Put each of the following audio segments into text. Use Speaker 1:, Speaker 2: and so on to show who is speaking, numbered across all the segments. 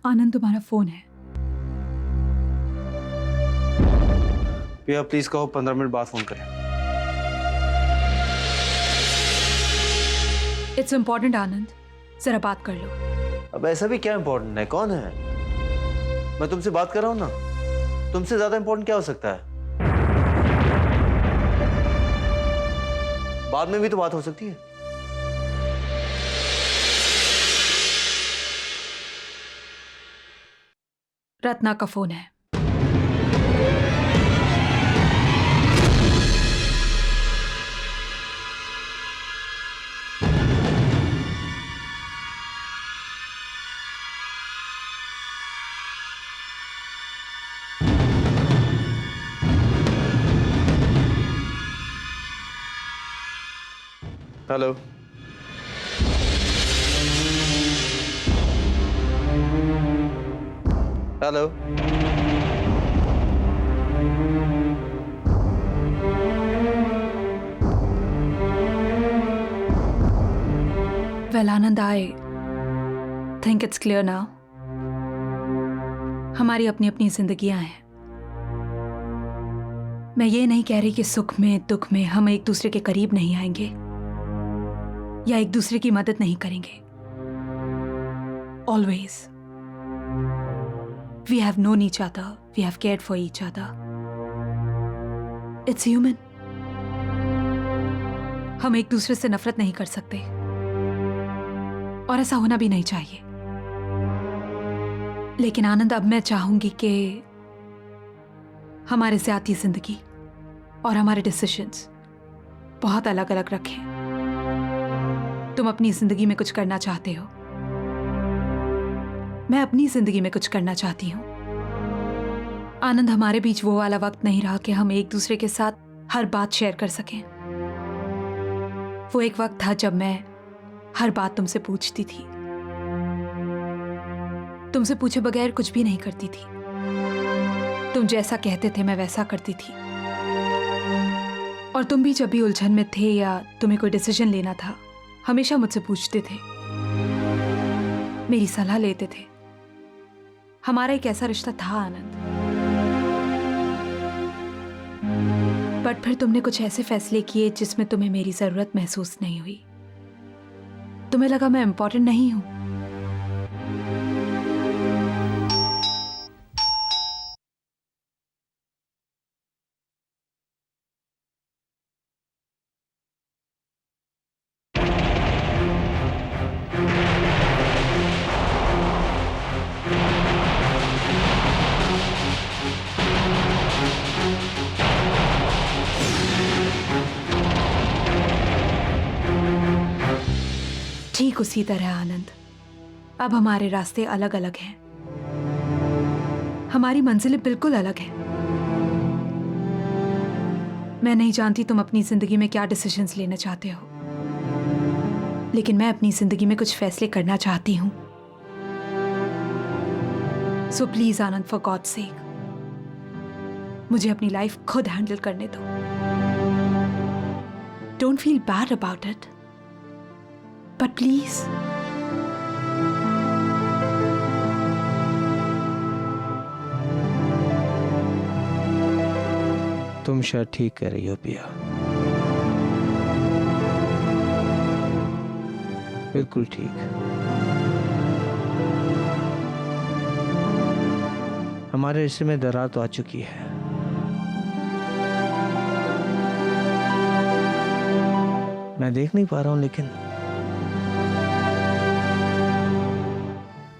Speaker 1: आनंद, तुम्हारा फोन है।
Speaker 2: पिया प्लीज कहो 15 मिनट बाद फोन करें।
Speaker 1: इट्स इम्पोर्टेंट आनंद, जरा बात कर लो।
Speaker 2: अब ऐसा भी क्या इम्पोर्टेंट है? कौन है? मैं तुमसे बात कर रहा हूं ना। तुमसे ज्यादा इम्पोर्टेंट क्या हो सकता है? बाद में भी तो बात हो सकती है।
Speaker 1: रत्ना का फोन है।
Speaker 2: Hello. Hello.
Speaker 1: Well Anand, I think it's clear now. हमारी अपनी अपनी जिंदगियां हैं। मैं ये नहीं कह रही कि सुख में दुख में हम एक दूसरे के करीब नहीं आएंगे या एक दूसरे की मदद नहीं करेंगे। Always we have known each other, we have cared for each other. It's human. हम एक दूसरे से नफरत नहीं कर सकते और ऐसा होना भी नहीं चाहिए। लेकिन आनंद, अब मैं चाहूंगी कि हमारे ज़ाती जिंदगी और हमारे डिसीजंस बहुत अलग अलग रखें। तुम अपनी जिंदगी में कुछ करना चाहते हो, मैं अपनी जिंदगी में कुछ करना चाहती हूं। आनंद, हमारे बीच वो वाला वक्त नहीं रहा कि हम एक दूसरे के साथ हर बात शेयर कर सकें। वो एक वक्त था जब मैं हर बात तुमसे पूछती थी, तुमसे पूछे बगैर कुछ भी नहीं करती थी। तुम जैसा कहते थे मैं वैसा करती थी। और तुम भी जब भी उलझन में थे या तुम्हें कोई डिसीजन लेना था, हमेशा मुझसे पूछते थे, मेरी सलाह लेते थे। हमारा एक ऐसा रिश्ता था आनंद। बट फिर तुमने कुछ ऐसे फैसले किए जिसमें तुम्हें मेरी जरूरत महसूस नहीं हुई। तुम्हें लगा मैं इंपॉर्टेंट नहीं हूं। ठीक उसी तरह आनंद, अब हमारे रास्ते अलग अलग हैं। हमारी मंजिलें बिल्कुल अलग हैं। मैं नहीं जानती तुम अपनी जिंदगी में क्या डिसीजंस लेना चाहते हो, लेकिन मैं अपनी जिंदगी में कुछ फैसले करना चाहती हूं। So please Anand, for God sake, मुझे अपनी लाइफ खुद हैंडल करने दो। Don't feel bad about it, but please.
Speaker 2: तुम शायद ठीक कह रही हो पिया, बिल्कुल ठीक। हमारे रिश्ते में दरार तो आ चुकी है। मैं देख नहीं पा रहा हूं, लेकिन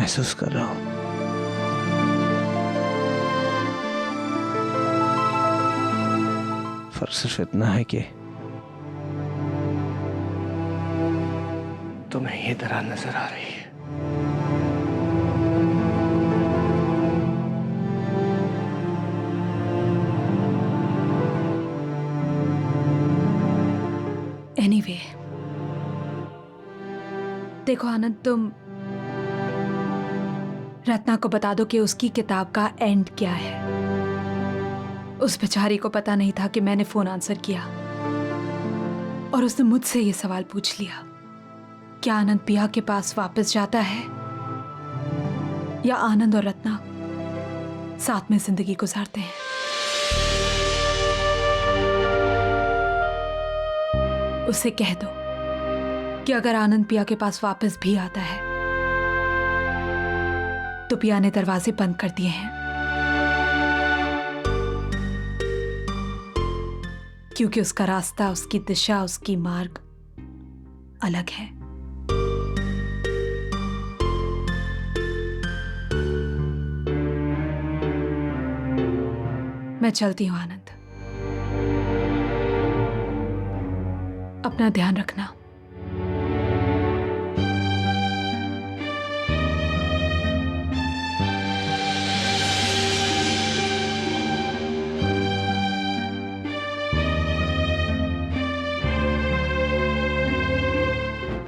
Speaker 2: महसूस कर रहा हूं। फर्क सिर्फ इतना है कि तुम्हें ये दरार नजर आ रही है।
Speaker 1: एनीवे, देखो आनंद, तुम रत्ना को बता दो कि उसकी किताब का एंड क्या है। उस बेचारी को पता नहीं था कि मैंने फोन आंसर किया और उसने मुझसे ये सवाल पूछ लिया, क्या आनंद पिया के पास वापस जाता है या आनंद और रत्ना साथ में जिंदगी गुजारते हैं। उसे कह दो कि अगर आनंद पिया के पास वापस भी आता है तो पिया ने दरवाजे बंद कर दिए हैं, क्योंकि उसका रास्ता, उसकी दिशा, उसकी मार्ग अलग है। मैं चलती हूं आनंद, अपना ध्यान रखना।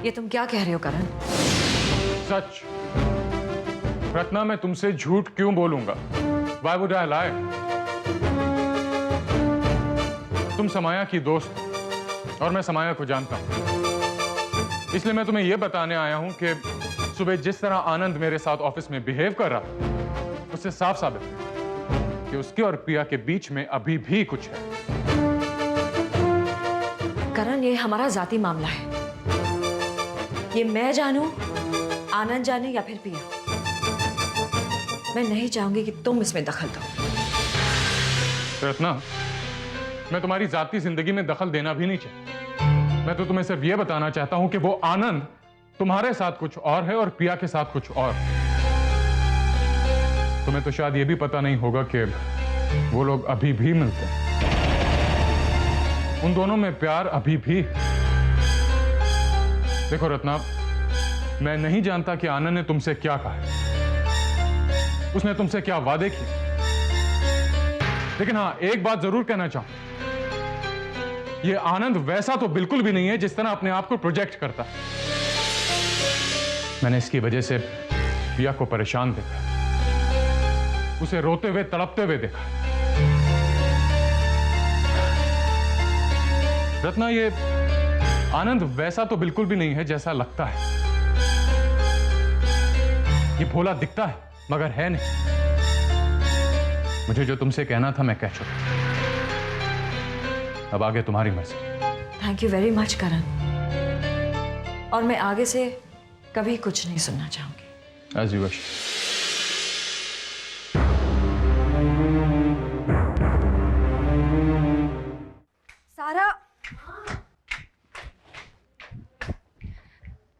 Speaker 3: ये तुम क्या कह रहे हो करण?
Speaker 4: सच। रत्ना, मैं तुमसे झूठ क्यों बोलूंगा? Why would I lie? तुम समाया की दोस्त हो और मैं समाया को जानता हूं, इसलिए मैं तुम्हें यह बताने आया हूं कि सुबह जिस तरह आनंद मेरे साथ ऑफिस में बिहेव कर रहा, उससे साफ साबित है कि उसके और पिया के बीच में अभी भी कुछ है।
Speaker 3: करण, ये हमारा जाती मामला है। ये मैं जानूं, आनंद जाने या फिर पिया, मैं नहीं चाहूंगी कि तुम इसमें दखल दो।
Speaker 4: रत्ना, मैं तुम्हारी जाती जिंदगी में दखल देना भी नहीं चाहता। मैं तो तुम्हें सिर्फ यह बताना चाहता हूं कि वो आनंद तुम्हारे साथ कुछ और है और पिया के साथ कुछ और। तुम्हें तो शायद यह भी पता नहीं होगा कि वो लोग अभी भी मिलते हैं। उन दोनों में प्यार अभी भी। देखो रत्ना, मैं नहीं जानता कि आनंद ने तुमसे क्या कहा है, उसने तुमसे क्या वादे किए, लेकिन हां, एक बात जरूर कहना चाहूं, यह आनंद वैसा तो बिल्कुल भी नहीं है जिस तरह अपने आप को प्रोजेक्ट करता है। मैंने इसकी वजह से पिया को परेशान देखा, उसे रोते हुए तड़पते हुए देखा। रत्ना, ये आनंद वैसा तो बिल्कुल भी नहीं है जैसा लगता है। ये भोला दिखता है मगर है नहीं। मुझे जो तुमसे कहना था मैं कह चुका, अब आगे तुम्हारी मर्जी।
Speaker 3: थैंक यू वेरी मच करण, और मैं आगे से कभी कुछ नहीं सुनना चाहूंगी।
Speaker 4: As you wish.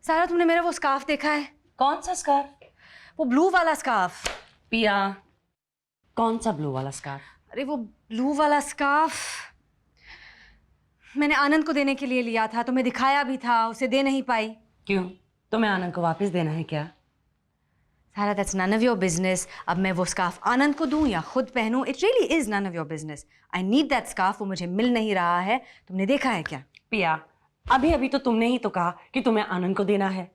Speaker 5: सारा, तुमने मेरा वो स्कार्फ देखा है?
Speaker 6: कौन सा स्कार्फ?
Speaker 5: वो ब्लू वाला स्कार्फ।
Speaker 6: पिया, कौन सा ब्लू वाला स्कार्फ?
Speaker 5: अरे वो ब्लू वाला स्कार्फ मैंने आनंद को देने के लिए लिया था, तुम्हें दिखाया भी था, उसे दे नहीं पाई।
Speaker 6: क्यों? तुम्हें आनंद को वापस देना है क्या?
Speaker 5: Sara, that's none of your business. अब मैं वो स्कार्फ आनंद को दूं या खुद पहनूं, it really is none of your business. I need that scarf, वो मुझे मिल नहीं रहा है। तुमने देखा है क्या?
Speaker 6: पिया, अभी अभी तो तुमने ही तो कहा कि तुम्हें आनंद को देना है।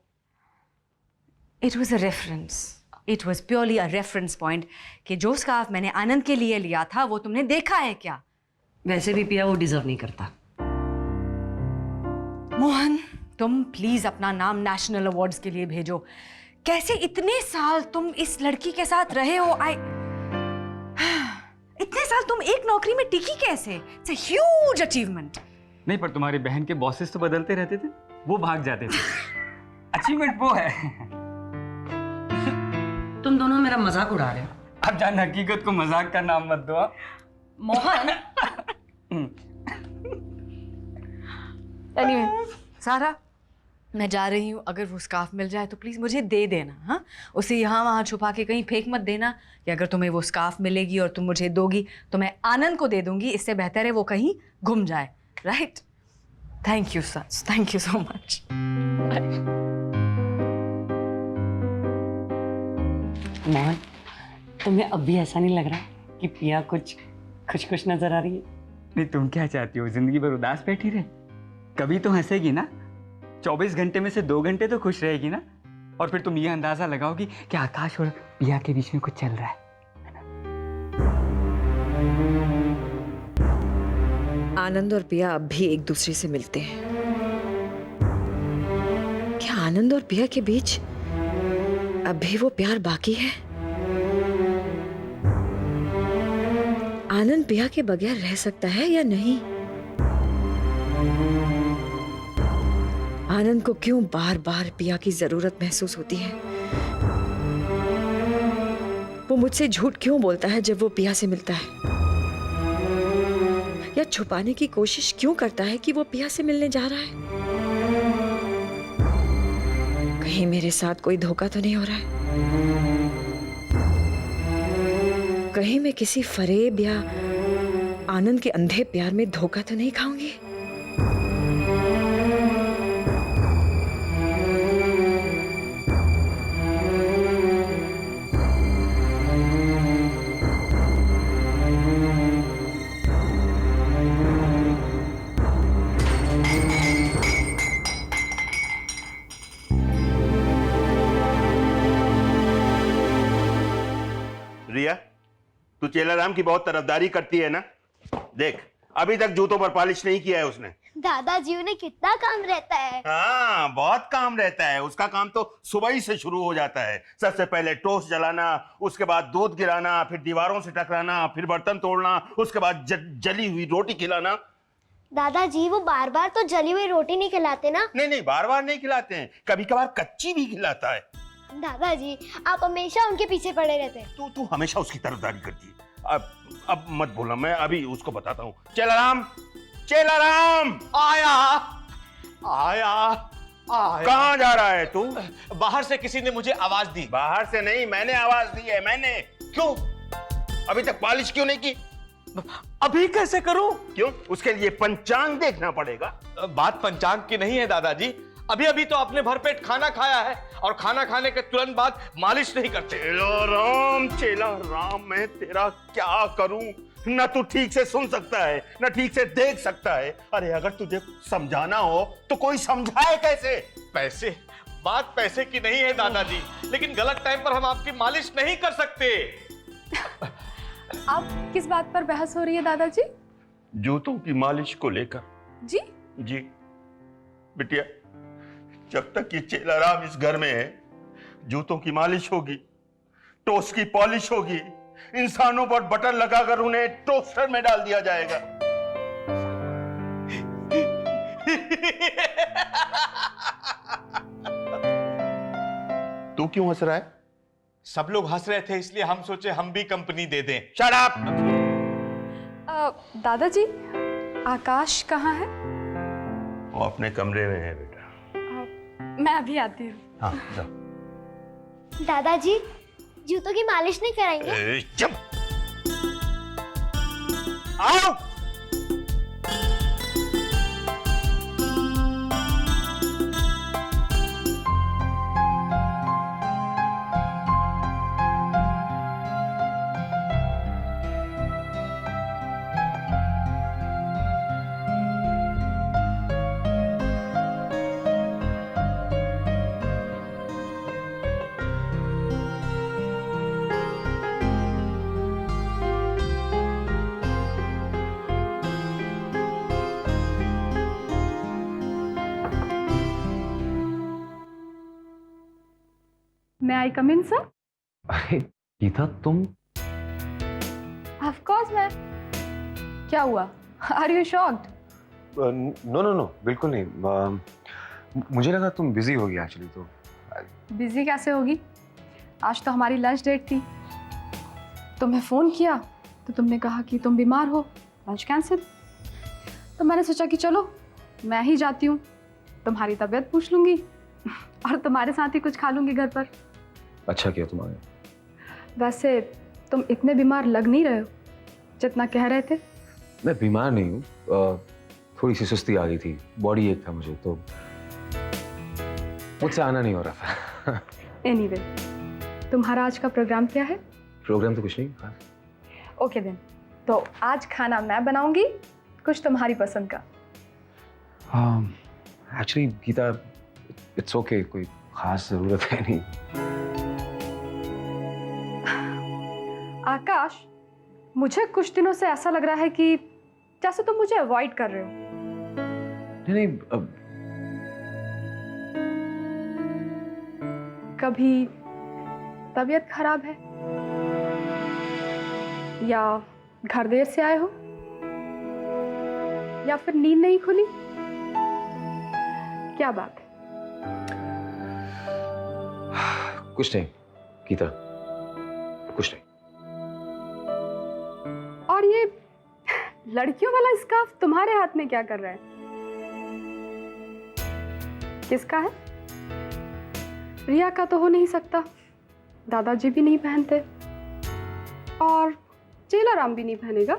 Speaker 5: It was a reference, it was purely a reference point कि जो स्कार्फ मैंने आनंद के लिए लिया था वो तुमने देखा है क्या?
Speaker 6: वैसे भी पिया वो डिजर्व नहीं करता।
Speaker 5: मोहन, तुम प्लीज अपना नाम नेशनल अवार्ड्स के लिए भेजो। कैसे इतने साल तुम इस लड़की के साथ रहे हो? इतने साल तुम एक नौकरी में टिकी कैसे? It's a huge achievement.
Speaker 7: नहीं, पर तुम्हारी बहन के बॉसेस तो बदलते रहते थे, वो भाग जाते थे। अचीवमेंट वो है।
Speaker 6: तुम दोनों मेरा मजाक उड़ा रहे हो।
Speaker 7: अब जान, हकीकत को मजाक का नाम मत दो।
Speaker 6: मोहन।
Speaker 5: Anyway, सारा, मैं जा रही हूँ। अगर वो स्कार्फ मिल जाए तो प्लीज मुझे दे देना। हाँ, उसे यहाँ वहाँ छुपा के कहीं फेंक मत देना कि अगर तुम्हें वो स्कार्फ मिलेगी और तुम मुझे दोगी तो मैं आनंद को दे दूंगी। इससे बेहतर है वो कहीं घुम जाए। Right? Thank you such, thank you so much.
Speaker 6: Mohan, तुम्हें अब भी ऐसा नहीं लग रहा कि पिया कुछ खुश नजर आ रही है?
Speaker 7: नहीं, तुम क्या चाहती हो? जिंदगी भर उदास बैठी रहे? कभी तो हंसेगी ना। 24 घंटे में से 2 घंटे तो खुश रहेगी ना। और फिर तुम ये अंदाजा लगाओगी कि आकाश और पिया के बीच में कुछ चल रहा है।
Speaker 3: आनंद और पिया अब भी एक दूसरे से मिलते हैं। क्या आनंद और पिया के बीच अब भी वो प्यार बाकी है? आनंद पिया के बगैर रह सकता है या नहीं? आनंद को क्यों बार बार पिया की जरूरत महसूस होती है? वो मुझसे झूठ क्यों बोलता है जब वो पिया से मिलता है? या छुपाने की कोशिश क्यों करता है कि वो पिया से मिलने जा रहा है? कहीं मेरे साथ कोई धोखा तो नहीं हो रहा है? कहीं मैं किसी फरेब या आनंद के अंधे प्यार में धोखा तो नहीं खाऊंगी?
Speaker 8: रिया, तू चेलाराम की बहुत तरफदारी करती है ना? देख, अभी तक जूतों पर पॉलिश नहीं किया है उसने।
Speaker 9: दादाजी उन्हें कितना काम रहता है।
Speaker 8: हाँ, बहुत काम रहता है। उसका काम तो सुबह ही से शुरू हो जाता है। सबसे पहले टोस्ट जलाना, उसके बाद दूध गिराना, फिर दीवारों से टकराना, फिर बर्तन तोड़ना, उसके बाद जली हुई रोटी खिलाना।
Speaker 9: दादाजी वो बार बार तो जली हुई रोटी नहीं खिलाते ना?
Speaker 8: नहीं नहीं, बार बार नहीं खिलाते हैं, कभी कभार कच्ची भी खिलाता है।
Speaker 9: दादाजी आप हमेशा उनके पीछे पड़े रहते हैं।
Speaker 8: तू हमेशा उसकी तरफदारी करती है। अब मत बोला, मैं अभी उसको बताता हूँ। चेलाराम, चेलाराम!
Speaker 10: आया आया आया।
Speaker 8: कहाँ जा रहा है तू?
Speaker 10: बाहर से किसी ने मुझे आवाज दी।
Speaker 8: बाहर से नहीं, मैंने आवाज दी है। मैंने।
Speaker 10: क्यों?
Speaker 8: अभी तक पॉलिश क्यों नहीं की?
Speaker 10: अभी कैसे करूं?
Speaker 8: क्यों? उसके लिए पंचांग देखना पड़ेगा।
Speaker 10: बात पंचांग की नहीं है दादाजी। अभी अभी तो आपने भरपेट खाना खाया है और खाना खाने के तुरंत बाद मालिश नहीं करते।
Speaker 8: चेला राम, मैं तेरा क्या करूं? न तू ठीक से सुन सकता है, न ठीक से देख सकता है। अरे अगर तुझे समझाना हो तो कोई समझाए कैसे?
Speaker 10: पैसे, बात पैसे की नहीं है दादाजी, लेकिन गलत टाइम पर हम आपकी मालिश नहीं कर सकते।
Speaker 11: आप किस बात पर बहस हो रही है दादाजी?
Speaker 8: जूतों की मालिश को लेकर।
Speaker 11: जी
Speaker 8: जी बिटिया, जब तक ये चेलाराम इस घर में है, जूतों की मालिश होगी, टोस्ट की पॉलिश होगी, इंसानों पर बटन लगाकर उन्हें टोस्टर में डाल दिया जाएगा। तू क्यों हंस रहा है?
Speaker 10: सब लोग हंस रहे थे इसलिए हम सोचे हम भी कंपनी दे दें।
Speaker 8: Shut up!
Speaker 11: दादाजी आकाश कहाँ है?
Speaker 8: वो अपने कमरे में है बेटा।
Speaker 11: मैं अभी आती हूँ।
Speaker 8: हाँ जाओ।
Speaker 9: दादाजी जूतों की मालिश नहीं कराएंगे?
Speaker 8: चुप! आओ!
Speaker 11: May I come in, sir?
Speaker 2: अरे गीता, तुम?
Speaker 11: Of course, मैं। क्या हुआ? Are you shocked?
Speaker 12: No no no, बिल्कुल नहीं। मुझे लगा तुम बिजी होगी एक्चुअली। तो
Speaker 11: बिजी कैसे होगी? आज तो हमारी लंच डेट थी। तुम्हें फोन किया तो तुमने कहा कि तुम बीमार हो, लंच कैंसिल। तो मैंने सोचा कि चलो मैं ही जाती हूँ, तुम्हारी तबीयत पूछ लूंगी और तुम्हारे साथ ही कुछ खा लूंगी घर पर।
Speaker 12: अच्छा किया तुम्हारे।
Speaker 11: वैसे तुम इतने बीमार लग नहीं रहे हो जितना कह रहे थे।
Speaker 12: मैं बीमार नहीं हूँ, थोड़ी सी सुस्ती आ गई थी, बॉडी एक था मुझे, तो मुझसे आना नहीं हो रहा था।
Speaker 11: एनीवे, तुम्हारा आज का प्रोग्राम क्या है?
Speaker 12: प्रोग्राम तो कुछ नहीं खास।
Speaker 11: ओके देन, तो आज खाना मैं बनाऊंगी, कुछ तुम्हारी पसंद का।
Speaker 12: एक्चुअली गीता, इट्स ओके, कोई खास जरूरत है नहीं।
Speaker 11: आकाश, मुझे कुछ दिनों से ऐसा लग रहा है कि जैसे तुम मुझे अवॉइड कर रहे हो।
Speaker 12: नहीं,
Speaker 11: कभी तबीयत खराब है या घर देर से आए हो या फिर नींद नहीं खुली? क्या बात है?
Speaker 12: कुछ नहीं गीता, कुछ नहीं।
Speaker 11: और ये लड़कियों वाला स्कार्फ तुम्हारे हाथ में क्या कर रहा है? किसका है? रिया का तो हो नहीं सकता, दादाजी भी नहीं पहनते और चेलाराम भी नहीं पहनेगा,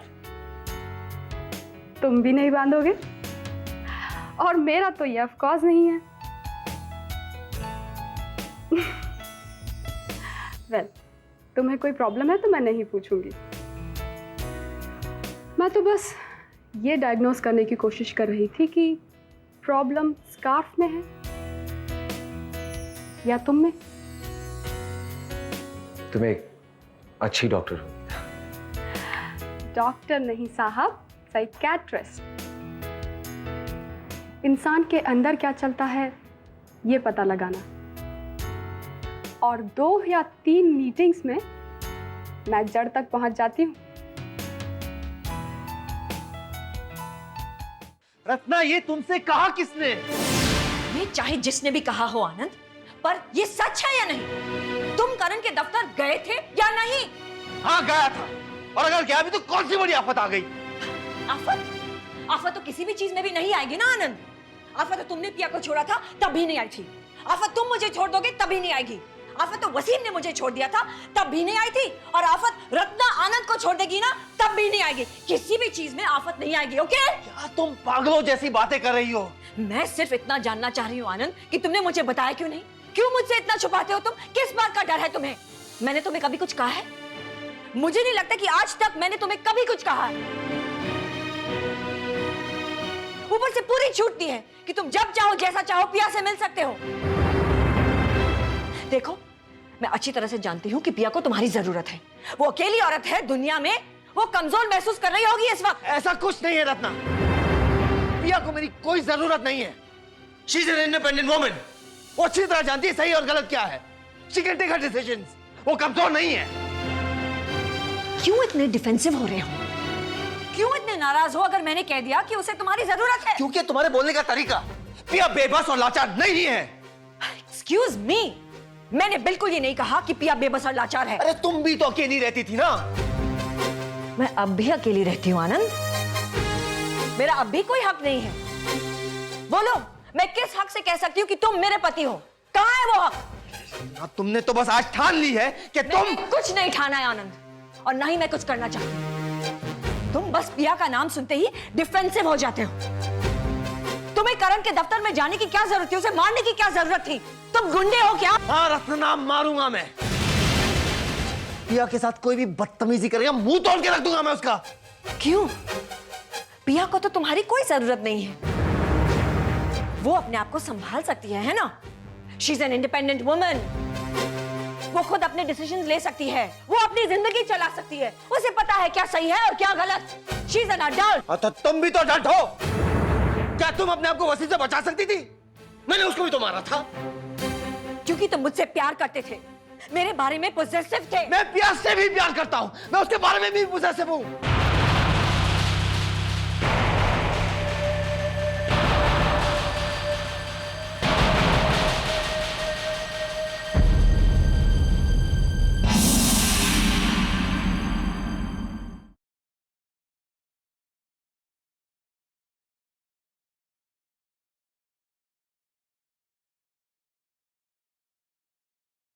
Speaker 11: तुम भी नहीं बांधोगे और मेरा तो ये ऑफकोर्स नहीं है। वेल, तुम्हें कोई प्रॉब्लम है तो मैं नहीं पूछूंगी। मैं तो बस ये डायग्नोस करने की कोशिश कर रही थी कि प्रॉब्लम स्कार्फ में है या तुम में।
Speaker 12: तुम एक अच्छी डॉक्टर हो।
Speaker 11: डॉक्टर नहीं साहब, साइकियाट्रिस्ट। इंसान के अंदर क्या चलता है ये पता लगाना, और 2 या 3 मीटिंग्स में मैं जड़ तक पहुंच जाती हूँ।
Speaker 2: रत्ना, ये तुमसे कहा किसने?
Speaker 3: ये चाहे जिसने भी कहा हो आनंद, पर ये सच है या नहीं? तुम करण के दफ्तर गए थे या नहीं?
Speaker 2: हाँ गया था, और अगर गया भी तो कौन सी बड़ी आफत आ गई?
Speaker 3: आफत? आफत तो किसी भी चीज में भी नहीं आएगी ना आनंद। आफत तो तुमने पिया को छोड़ा था तब भी नहीं आई थी, आफत तुम मुझे छोड़ दोगे तभी नहीं आएगी, आफत तो वसीम ने मुझे छोड़ दिया था तब भी नहीं आई थी, और आफत रत्ना आनंद को छोड़ देगी ना तब भी नहीं आएगी। किसी भी चीज में आफत नहीं आएगी। ओके?
Speaker 2: क्या तुम पागलों जैसी बातें कर रही हो?
Speaker 3: मैं सिर्फ इतना जानना चाह रही हूँ आनंद कि तुमने मुझे बताया क्यों नहीं? क्यों मुझसे इतना छुपाते हो तुम? किस बात का डर है तुम्हें? मैंने तुम्हें कभी कुछ कहा है? मुझे नहीं लगता कि आज तक मैंने तुम्हें कभी कुछ कहा है। ऊपर से पूरी छूट दी है कि तुम जब चाहो जैसा चाहो पिया से मिल सकते हो। देखो, मैं अच्छी तरह से जानती हूँ कि पिया को तुम्हारी जरूरत है। वो अकेली औरत है दुनिया में, वो कमजोर महसूस कर रही होगी इस वक्त।
Speaker 2: ऐसा कुछ नहीं है रत्ना, पिया को मेरी कोई जरूरत नहीं है। She is an independent woman. वो अच्छी तरह जानती है सही और गलत क्या है। She can take her decisions. वो कमजोर नहीं है।
Speaker 3: क्यों इतने डिफेंसिव हो रहे हो? क्यों इतने नाराज हो अगर मैंने कह दिया कि उसे तुम्हारी जरूरत है?
Speaker 2: क्योंकि तुम्हारे बोलने का तरीका, पिया बेबस और लाचार नहीं है।
Speaker 3: एक्सक्यूज मी, मैंने बिल्कुल ये नहीं कहा कि पिया बेबस और लाचार है।
Speaker 2: अरे तुम भी तो अकेली रहती थी ना।
Speaker 3: मैं अब भी अकेली रहती हूँ आनंद। मेरा अब भी कोई हक नहीं है। बोलो, मैं किस हक से कह सकती हूँ कि तुम मेरे पति हो? कहाँ है वो हक?
Speaker 2: अब तुमने तो बस आज ठान ली है कि तुम।
Speaker 3: कुछ नहीं ठाना है आनंद, और ना ही मैं कुछ करना चाहती हूँ। तुम बस पिया का नाम सुनते ही डिफेंसिव हो जाते हो। तुम्हें करण के दफ्तर में जाने की क्या जरूरत थी? उसे मारने की क्या जरूरत थी? तुम गुंडे हो क्या?
Speaker 2: हाँ रत्ना, मारूंगा मैं। पिया के साथ कोई भी बदतमीजी करेगा मुंह तोड़ के रख दूंगा मैं उसका।
Speaker 3: क्यों? पिया को तो तुम्हारी कोई जरूरत नहीं है। वो अपने आप को संभाल सकती है ना? She is an independent woman. वो खुद अपने डिसीजंस ले सकती है, वो अपनी जिंदगी चला सकती है, उसे पता है क्या सही है और क्या गलत। She is an adult.
Speaker 2: तो तुम भी तो अडल्ट हो। क्या तुम अपने आप को वसीम से बचा सकती थी? मैंने उसको भी तो मारा था।
Speaker 3: क्योंकि तुम मुझसे प्यार करते थे, मेरे बारे में पॉजिटिव थे।
Speaker 2: मैं पिया से भी प्यार करता हूँ, मैं उसके बारे में भी पॉजिटिव हूँ।